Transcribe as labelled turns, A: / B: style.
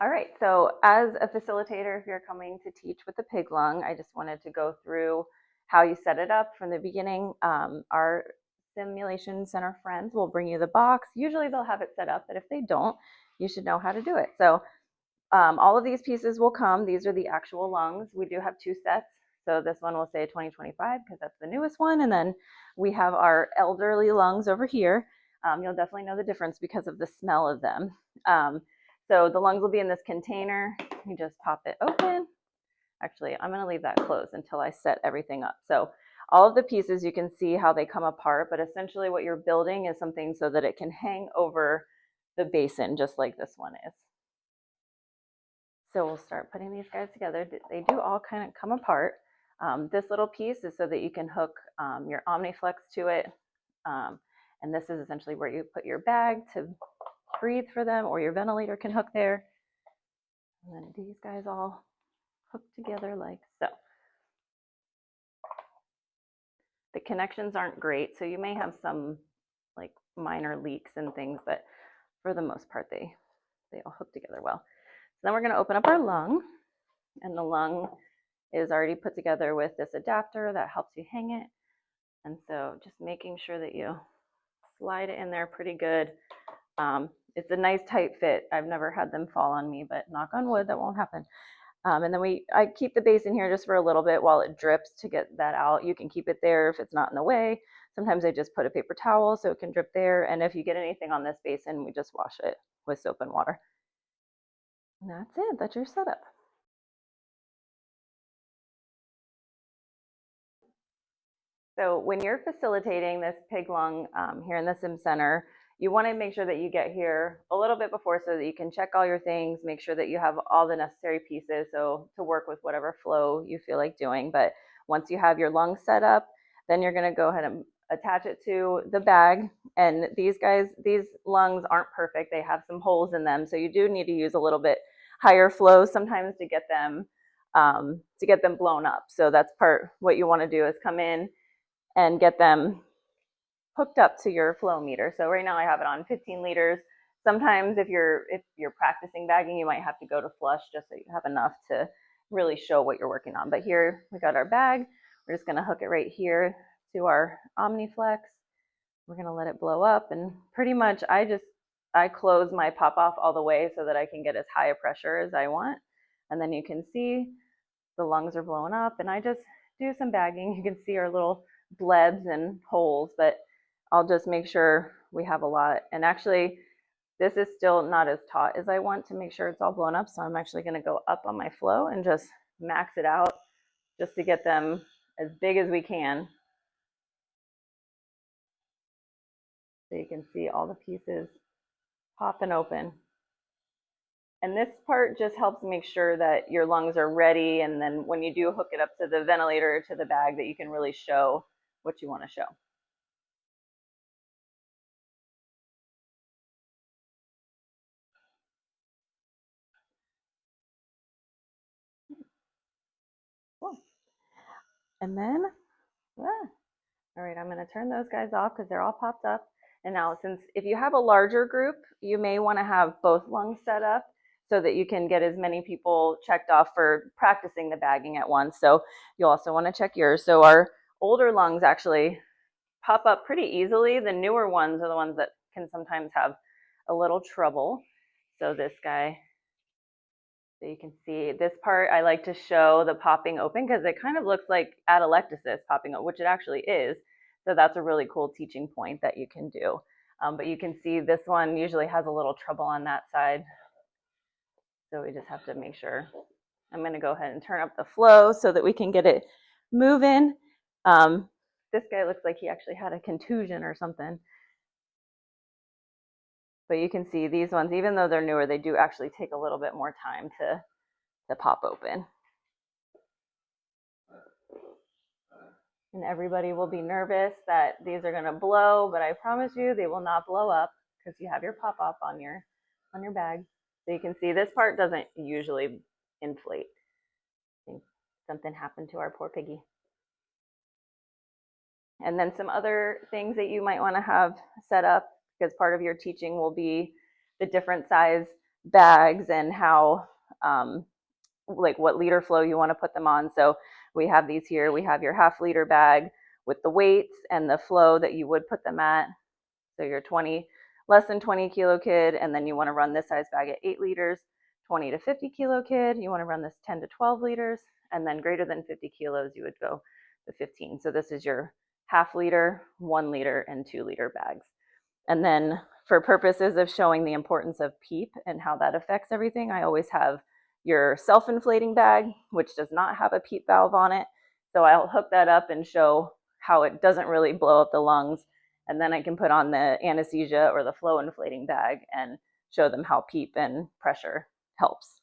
A: All right, so as a facilitator, if you're coming to teach with the pig lung, I just wanted to go through how you set it up from the beginning. Our simulation center friends will bring you the box. Usually they'll have it set up, but if they don't, you should know how to do it. So all of these pieces will come. These are the actual lungs. We do have two sets. So this one will say 2025 because that's the newest one. And then we have our elderly lungs over here. You'll definitely know the difference because of the smell of them. So the lungs will be in this container. You just pop it open. Actually, I'm going to leave that closed until I set everything up. So all of the pieces, you can see how they come apart, but essentially what you're building is something so that it can hang over the basin, just like this one is. So we'll start putting these guys together. They do all kind of come apart. This little piece is so that you can hook your Omniflex to it. And this is essentially where you put your bag to breathe for them, or your ventilator can hook there. And then these guys all hook together like so. The connections aren't great, so you may have some like minor leaks and things, but for the most part, they all hook together well. So then we're going to open up our lung, and the lung is already put together with this adapter that helps you hang it. And so just making sure that you slide it in there pretty good. It's a nice tight fit. I've never had them fall on me, but knock on wood, that won't happen. And then I keep the base in here just for a little bit while it drips to get that out. You can keep it there if it's not in the way. Sometimes I just put a paper towel so it can drip there. And if you get anything on this basin, we just wash it with soap and water. And that's it. That's your setup. So when you're facilitating this pig lung here in the Sim Center, you want to make sure that you get here a little bit before so that you can check all your things, make sure that you have all the necessary pieces so to work with whatever flow you feel like doing. But once you have your lung set up, then you're going to go ahead and attach it to the bag. And these lungs aren't perfect. They have some holes in them. So you do need to use a little bit higher flow sometimes to get them blown up. So that's what you want to do is come in and get them hooked up to your flow meter. So right now I have it on 15 liters. Sometimes if you're practicing bagging, you might have to go to flush just so you have enough to really show what you're working on. But here we got our bag. We're just gonna hook it right here to our Omniflex. We're gonna let it blow up, and pretty much I close my pop off all the way so that I can get as high a pressure as I want. And then you can see the lungs are blowing up, and I just do some bagging. You can see our little blebs and holes, but I'll just make sure we have a lot. And actually, this is still not as taut as I want to make sure it's all blown up. So I'm actually going to go up on my flow and just max it out just to get them as big as we can. So you can see all the pieces popping open. And this part just helps make sure that your lungs are ready. And then when you do hook it up to the ventilator or to the bag, that you can really show what you want to show. Cool. And then, all right, I'm going to turn those guys off because they're all popped up. And now, if you have a larger group, you may want to have both lungs set up so that you can get as many people checked off for practicing the bagging at once. So you'll also want to check yours. So our older lungs actually pop up pretty easily. The newer ones are the ones that can sometimes have a little trouble. So this guy, so you can see this part, I like to show the popping open because it kind of looks like atelectasis popping up, which it actually is. So that's a really cool teaching point that you can do. But you can see this one usually has a little trouble on that side. So we just have to make sure. I'm going to go ahead and turn up the flow so that we can get it moving. This guy looks like he actually had a contusion or something. But you can see these ones, even though they're newer, they do actually take a little bit more time to pop open. And everybody will be nervous that these are going to blow, but I promise you they will not blow up because you have your pop-off on your bag. So you can see this part doesn't usually inflate. I think something happened to our poor piggy. And then some other things that you might want to have set up, because part of your teaching will be the different size bags and how, like what liter flow you want to put them on. So we have these here. We have your half-liter bag with the weights and the flow that you would put them at. So your 20, less than 20 kilo kid, and then you want to run this size bag at 8 liters. 20 to 50 kilo kid, you want to run this 10 to 12 liters, and then greater than 50 kilos, you would go to 15. So this is your half-liter, 1 liter, and 2 liter bags. And then for purposes of showing the importance of PEEP and how that affects everything, I always have your self-inflating bag, which does not have a PEEP valve on it. So I'll hook that up and show how it doesn't really blow up the lungs. And then I can put on the anesthesia or the flow inflating bag and show them how PEEP and pressure helps.